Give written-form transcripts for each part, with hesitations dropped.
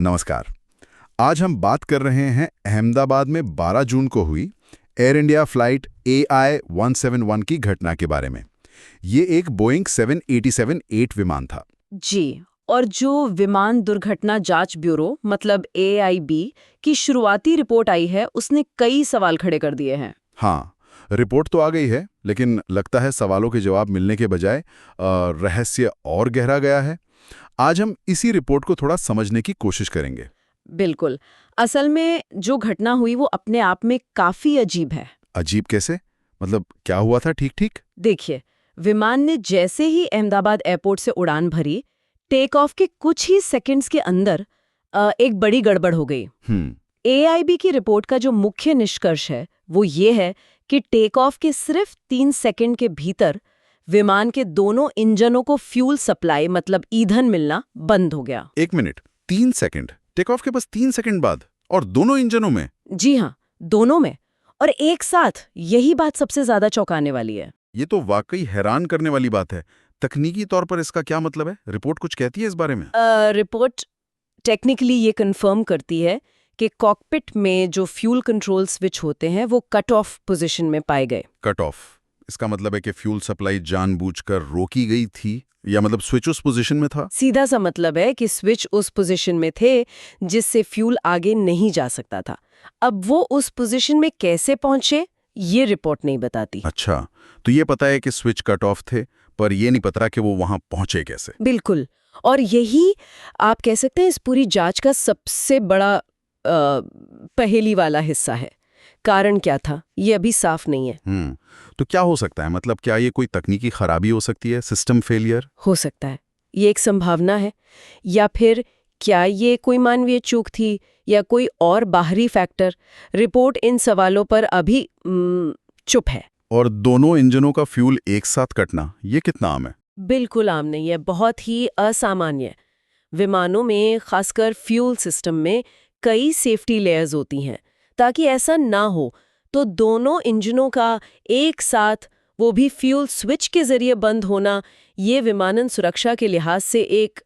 नमस्कार। आज हम बात कर रहे हैं अहमदाबाद में 12 जून को हुई एयर इंडिया फ्लाइट AI-171 की घटना के बारे में। ये एक बोइंग 787-8 विमान था। जी, और जो विमान दुर्घटना जांच ब्यूरो मतलब AIB की शुरुआती रिपोर्ट आई है उसने कई सवाल खड़े कर दिए हैं। हाँ, रिपोर्ट तो आ गई है, लेकिन लगता है सवालों के जवाब मिलने के बजाय रहस्य और गहरा गया है। आज हम इसी रिपोर्ट को थोड़ा समझने की कोशिश करेंगे। बिल्कुल। असल में जो घटना हुई वो अपने आप में काफी अजीब है। अजीब कैसे? मतलब क्या हुआ था ठीक-ठीक? देखिए, विमान ने जैसे ही अहमदाबाद एयरपोर्ट से उड़ान भरी, टेक ऑफ के कुछ ही सेकंड्स के अंदर एक बड़ी गड़बड़ हो गई। AIB की रिपोर्ट का जो मुख्य निष्कर्ष है वो ये है कि टेक ऑफ के सिर्फ 3 सेकंड के भीतर विमान के दोनों इंजनों को फ्यूल सप्लाई मतलब ईंधन मिलना बंद हो गया। 1 मिनट, 3 सेकंड, टेक ऑफ के बस 3 सेकंड बाद, और दोनों इंजनों में? जी हाँ, दोनों में, और एक साथ। यही बात सबसे ज्यादा चौंकाने वाली है। ये तो वाकई हैरान करने वाली बात है। तकनीकी तौर पर इसका क्या मतलब है? रिपोर्ट कुछ कहती है इस बारे में? रिपोर्ट टेक्निकली ये कंफर्म करती है कि कॉकपिट में जो फ्यूल कंट्रोल स्विच होते हैं वो कट ऑफ पोजीशन में पाए गए। कट ऑफ, इसका मतलब है कि फ्यूल सप्लाई जानबूझकर रोकी गई थी, या मतलब स्विच उस पोजीशन में था? सीधा सा मतलब है कि स्विच उस पोजीशन में थे जिससे फ्यूल आगे नहीं जा सकता था। अब वो उस पोजीशन में कैसे पहुंचे ये रिपोर्ट नहीं बताती। अच्छा, तो ये पता है कि स्विच कट ऑफ थे, पर ये नहीं पता कि वो वहां पहुंचे कैसे। बिल्कुल, और यही आप कह सकते हैं इस पूरी जांच का सबसे बड़ा पहेली वाला हिस्सा है। कारण क्या था ये अभी साफ नहीं है। तो क्या हो सकता है? मतलब क्या ये कोई तकनीकी खराबी हो सकती है, सिस्टम फेलियर? हो सकता है, ये एक संभावना है। या फिर क्या ये कोई मानवीय चूक थी या कोई और बाहरी फैक्टर? रिपोर्ट इन सवालों पर अभी चुप है। और दोनों इंजनों का फ्यूल एक साथ कटना, ये कितना आम है? बिल्कुल आम नहीं है, बहुत ही असामान्य। विमानों में खासकर फ्यूल सिस्टम में कई सेफ्टी लेयर्स होती हैं ताकि ऐसा ना हो। तो दोनों इंजनों का एक साथ, वो भी फ्यूल स्विच के जरिए बंद होना, ये विमानन सुरक्षा के लिहाज से एक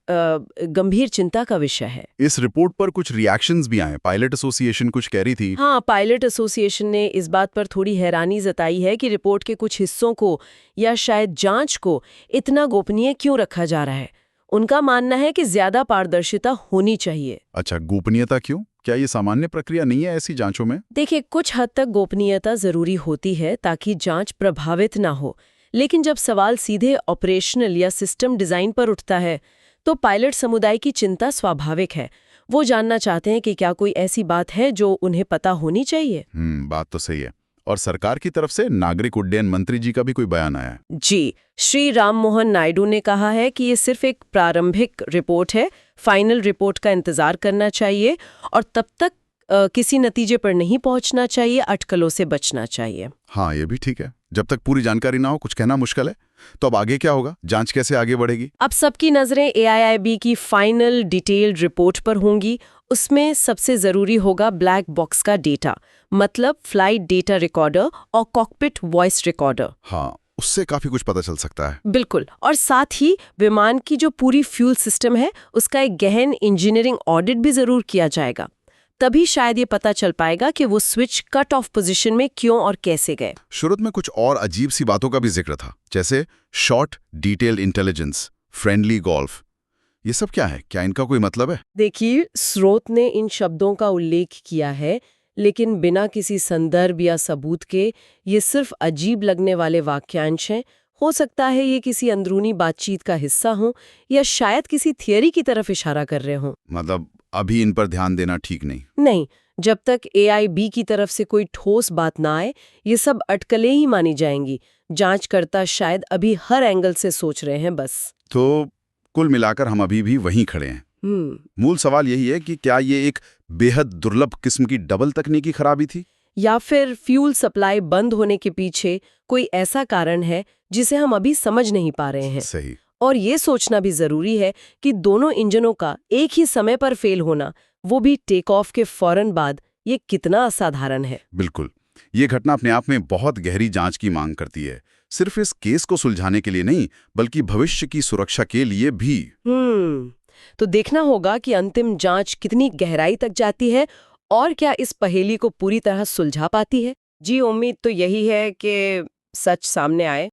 गंभीर चिंता का विषय है। इस रिपोर्ट पर कुछ रिएक्शंस भी आए। पायलट एसोसिएशन कुछ कह रही थी। हाँ, पायलट एसोसिएशन ने इस बात पर थोड़ी हैरानी जताई है कि रिपोर्ट के कुछ हिस्सों को या शायद जांच को इतना गोपनीय क्यों रखा जा रहा है। उनका मानना है कि ज्यादा पारदर्शिता होनी चाहिए। अच्छा, गोपनीयता क्यों? क्या ये सामान्य प्रक्रिया नहीं है ऐसी जांचों में? देखिए, कुछ हद तक गोपनीयता जरूरी होती है ताकि जांच प्रभावित ना हो, लेकिन जब सवाल सीधे ऑपरेशनल या सिस्टम डिजाइन पर उठता है तो पायलट समुदाय की चिंता स्वाभाविक है। वो जानना चाहते हैं कि क्या कोई ऐसी बात है जो उन्हें पता होनी चाहिए। बात तो सही है। और सरकार की तरफ से नागरिक उड्डयन मंत्री जी का भी कोई बयान आया है? जी, श्री राम मोहन नायडू ने कहा है कि ये सिर्फ एक प्रारंभिक रिपोर्ट है, फाइनल रिपोर्ट का इंतजार करना चाहिए और तब तक किसी नतीजे पर नहीं पहुंचना चाहिए, अटकलों से बचना चाहिए। हाँ, ये भी ठीक है। जब तक पूरी जानकारी ना हो कुछ कहना मुश्किल है। तो अब आगे क्या होगा? जांच कैसे आगे बढ़ेगी? अब सबकी नजरें AIIB की फाइनल डिटेल्ड रिपोर्ट पर होंगी। उसमें सबसे जरूरी होगा ब्लैक बॉक्स का डेटा, मतलब फ्लाइट डेटा रिकॉर्डर और कॉकपिट वॉइस रिकॉर्डर। हाँ, उससे काफी कुछ पता चल सकता है। बिल्कुल, और साथ ही विमान की जो पूरी फ्यूल सिस्टम है उसका एक गहन इंजीनियरिंग ऑडिट भी जरूर किया जाएगा। तभी शायद ये पता चल पाएगा कि वो स्विच कट ऑफ पोजीशन में क्यों और कैसे गए। शुरू में कुछ और अजीब सी बातों का भी जिक्र था, जैसे short detail intelligence, friendly golf. ये सब क्या है? क्या इनका कोई मतलब है? देखिए, स्रोत ने इन शब्दों का उल्लेख किया है, लेकिन बिना किसी संदर्भ या सबूत के ये सिर्फ अजीब लगने वाले वाक्यांश हैं। हो सकता है ये किसी अंदरूनी बातचीत का हिस्सा हो या शायद किसी थियरी की तरफ इशारा कर रहे हों। मतलब अभी इन पर ध्यान देना ठीक नहीं? नहीं, जब तक AIB की तरफ से कोई ठोस बात ना आए ये सब अटकलें ही मानी जाएंगी। जांचकर्ता शायद अभी हर एंगल से सोच रहे हैं बस। तो कुल मिलाकर हम अभी भी वहीं खड़े हैं। मूल सवाल यही है कि क्या ये एक बेहद दुर्लभ किस्म की डबल तकनीकी खराबी थी, या फिर फ्यूल सप्लाई बंद होने के पीछे कोई ऐसा कारण है जिसे हम अभी समझ नहीं पा रहे हैं। सही। और ये सोचना भी जरूरी है कि दोनों इंजनों का एक ही समय पर फेल होना, वो भी टेक ऑफ के फौरन बाद, ये कितना असाधारण है। बिल्कुल, ये घटना अपने आप में बहुत गहरी जांच की मांग करती है। सिर्फ इस केस को सुलझाने के लिए नहीं, बल्कि भविष्य की सुरक्षा के लिए भी। तो देखना होगा कि अंतिम जांच कितनी गहराई तक जाती है और क्या इस पहेली को पूरी तरह सुलझा पाती है। जी, उम्मीद तो यही है कि सच सामने आए।